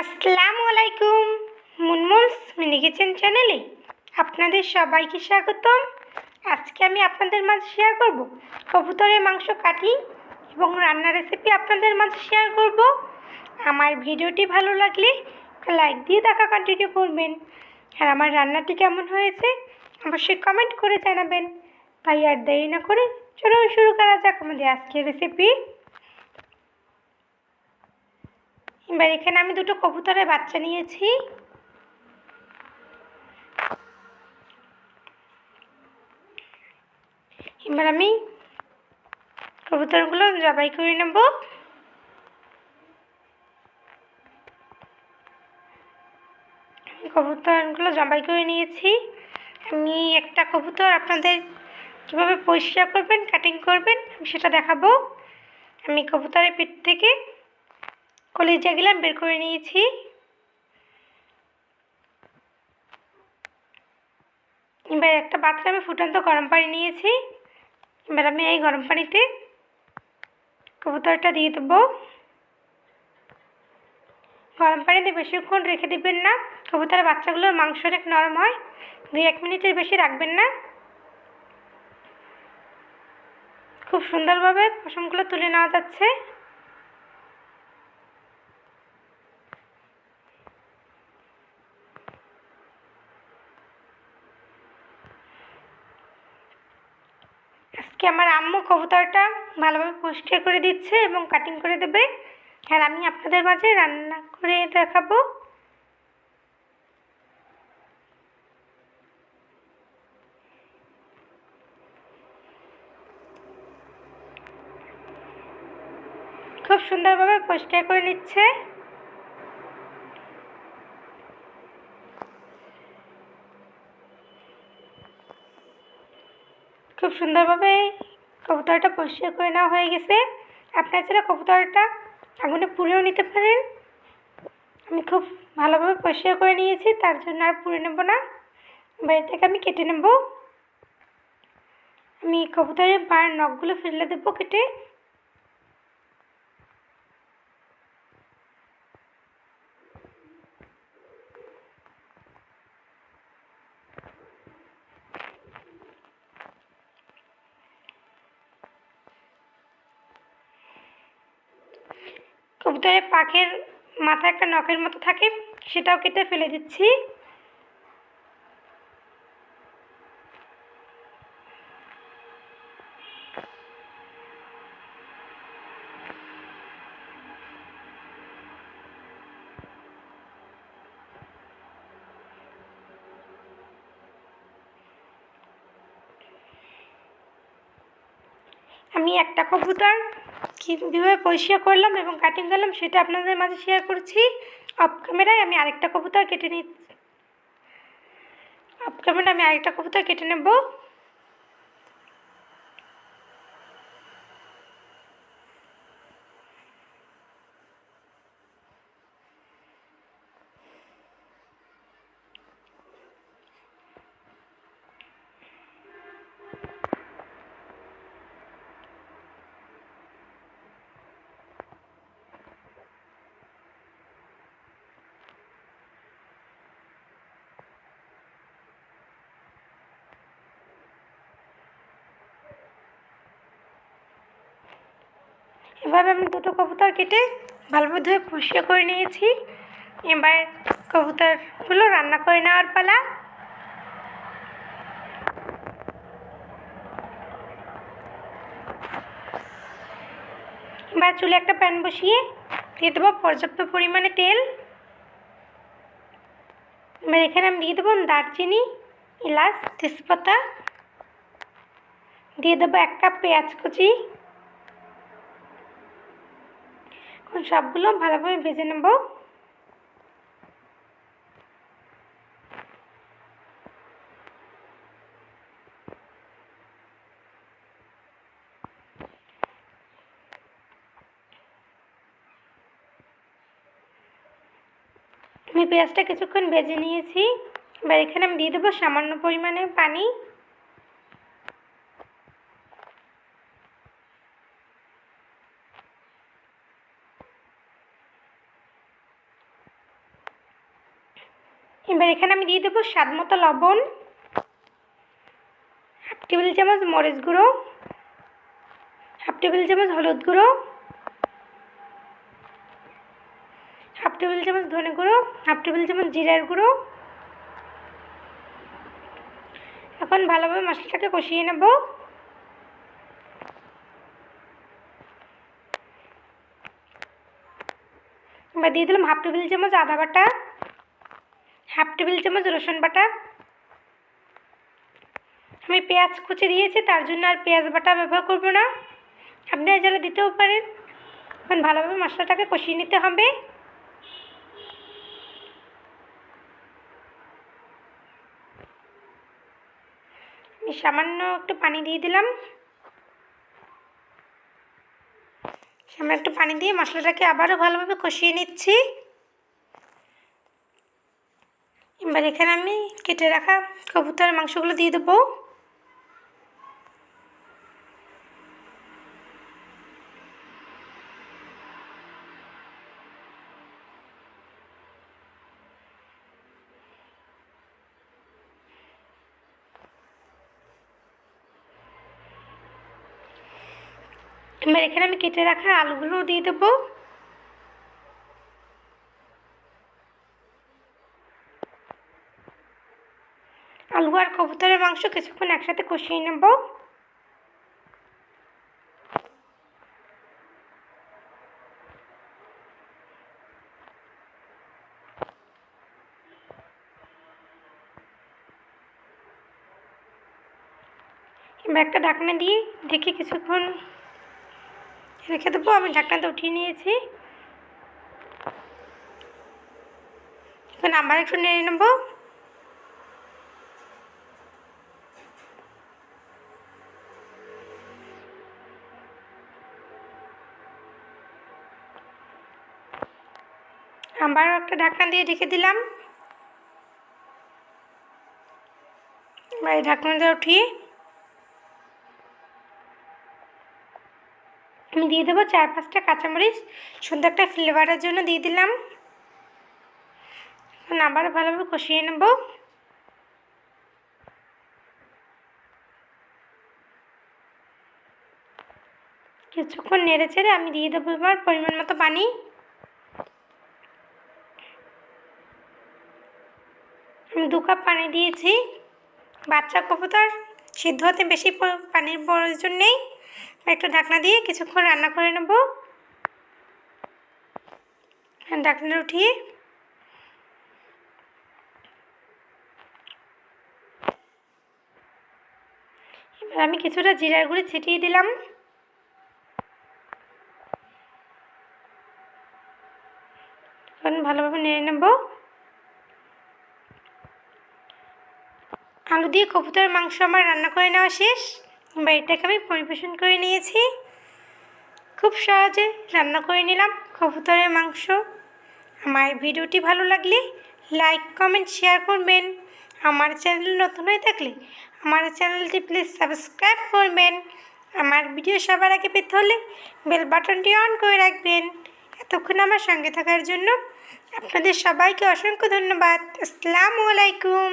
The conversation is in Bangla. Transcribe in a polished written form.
আসসালামু আলাইকুম। মুনমুনস মিনি কিচেন চ্যানেলে আপনাদের সবাইকে স্বাগতম। আজকে আমি আপনাদের মাঝে শেয়ার করব কবুতরের মাংস কাটিং এবং রান্নার রেসিপি আপনাদের মাঝে শেয়ার করব। আমার ভিডিওটি ভালো লাগলে লাইক দিয়ে দেখা কন্টিনিউ করবেন, আর আমার রান্নাটি কেমন হয়েছে অবশ্যই কমেন্ট করে জানাবেন। তাই আর দেরি না করে চলুন শুরু করা যাক আমাদের আজকের রেসিপি। এবার এখানে আমি দুটো কবুতরের বাচ্চা নিয়েছি। এবার আমি কবুতরগুলো জবাই করে নেব। কবুতরগুলো জবাই করে নিয়েছি। আমি একটা কবুতর আপনাদের কীভাবে পরিষ্কার করবেন, কাটিং করবেন আমি সেটা দেখাবো। আমি কবুতরের পেট থেকে কলিজাগুলো বের করে নিয়েছি। এবার একটা পাত্রে আমি ফুটন্ত গরম পানি নিয়েছি। এবার আমি এই গরম পানিতে কবুতরটা দিয়ে দেবো। গরম পানিতে বেশিক্ষণ রেখে দিবেন না, কবুতরের বাচ্চাগুলোর মাংস অনেক নরম হয়। 2-1 মিনিটের বেশি রাখবেন না। খুব সুন্দরভাবে পশমগুলো তুলে নেওয়া যাচ্ছে। আজকে আমার আম্মু কবুতরটা ভালোভাবে পরিষ্কার করে দিচ্ছে এবং কাটিং করে দেবে, আর আমি আপনাদের মাঝে রান্না করে দেখাবো। খুব সুন্দরভাবে পরিষ্কার করে নিচ্ছে। খুব সুন্দরভাবে কবুতরটা পরিষ্কার করে নেওয়া হয়ে গেছে। আপনারা চাইলে কবুতরটা আগুনে পুড়েও নিতে পারেন। আমি খুব ভালোভাবে পরিষ্কার করে নিয়েছি, তার জন্য আর পুড়ে নেব না। এবার থেকে আমি কেটে নেব। আমি কবুতরের পায়ের নখগুলো ফেলে দেবো কেটে। কবুতরের পাখের মাথায় একটা নখের মতো থাকে, সেটাও কেটে ফেলে দিচ্ছি। আমি একটা কবুতর কীভাবে পরিষ্কার করলাম এবং কাটিং করলাম সেটা আপনাদের মাঝে শেয়ার করছি। অফ ক্যামেরায় আমি আরেকটা কবুতর কেটে নেব। এভাবে আমি দুটো কবুতর কেটে ভালোভাবে ধুয়ে পরিষ্কার করে নিয়েছি। এবার কবুতরগুলো রান্না করে নেওয়ার পালা। এবার চুলে একটা প্যান বসিয়ে দিয়ে দেবো পর্যাপ্ত পরিমাণে তেল। এবার এখানে আমি দিয়ে দেবো দারচিনি, এলাচ, তেজপাতা, দিয়ে দেবো 1 কাপ পেঁয়াজ কুচি। সবগুলো ভালোভাবে ভেজে নেব। আমি পেঁয়াজটা কিছুক্ষণ ভেজে নিয়েছি। এবার এখানে আমি দিয়ে দেবো সামান্য পরিমাণে পানি। এবার এখানে আমি দিয়ে দেবো স্বাদ মতো লবণ, হাফ টেবিল চামচ মরিচ গুঁড়ো, হাফ টেবিল চামচ হলুদ গুঁড়ো, হাফ টেবিল চামচ ধনে গুঁড়ো, হাফ টেবিল চামচ জিরার গুঁড়ো। এখন ভালোভাবে মশলাটাকে কষিয়ে নেব। এবার দিয়ে দিলাম হাফ টেবিল চামচ আদা বাটা, হাফ টেবিল চামচ রসুন বাটা। আমি পেঁয়াজ কুচি দিয়েছি, তার জন্য আর পেঁয়াজ বাটা ব্যবহার করব না, আপনি চাইলে দিতেও পারেন। এখন ভালোভাবে মশলাটাকে কষিয়ে নিতে হবে। আমি সামান্য একটু পানি দিয়ে দিলাম। সামান্য একটু পানি দিয়ে মশলাটাকে আবারও ভালোভাবে কষিয়ে নিচ্ছি। এবার এখানে আমি কেটে রাখা কবুতরের মাংসগুলো দিয়ে দেবো। এবার এখানে আমি কেটে রাখা আলুগুলো দিয়ে দেবো। আলু আর কবুতরের মাংস কিছুক্ষণ একসাথে কষিয়ে নেব। এবার একটা ঢাকনা দিয়ে ঢেকে কিছুক্ষণ রেখে দেবো। আমি ঢাকনাটা উঠিয়ে নিয়েছি। এখন আবার একটু নেড়ে নেব। আবারও একটা ঢাকনা দিয়ে ঢেকে দিলাম। এবার এই ঢাকনাটা উঠিয়ে আমি দিয়ে দেবো 4-5টা কাঁচামরিচ, সুন্দর একটা ফ্লেভারের জন্য দিয়ে দিলাম। এখন আবারও ভালোভাবে কষিয়ে নেব। কিছুক্ষণ নেড়ে চেড়ে আমি দিয়ে দেবো এবার পরিমাণ মতো পানি। আমি 2 কাপ পানি দিয়েছি। বাচ্চা কবুতর সিদ্ধ হতে বেশি পানির প্রয়োজন নেই। একটু ঢাকনা দিয়ে কিছুক্ষণ রান্না করে নেব। ঢাকনা উঠিয়ে এবার আমি কিছুটা জিরার গুঁড়ি ছিটিয়ে দিলাম। এখন ভালোভাবে নেড়ে নেব। আলু দিয়ে কবুতরের মাংস আমার রান্না করে নেওয়া শেষ। এবার এটাকে আমি পরিবেশন করে নিয়েছি। খুব সহজে রান্না করে নিলাম কবুতরের মাংস। আমার ভিডিওটি ভালো লাগলে লাইক কমেন্ট শেয়ার করবেন। আমার চ্যানেল নতুন হয়ে থাকলে আমার চ্যানেলটি প্লিজ সাবস্ক্রাইব করবেন। আমার ভিডিও সবার আগে পেতে হলে বেল বাটনটি অন করে রাখবেন। এতক্ষণ আমার সঙ্গে থাকার জন্য আপনাদের সবাইকে অসংখ্য ধন্যবাদ। আসসালামু আলাইকুম।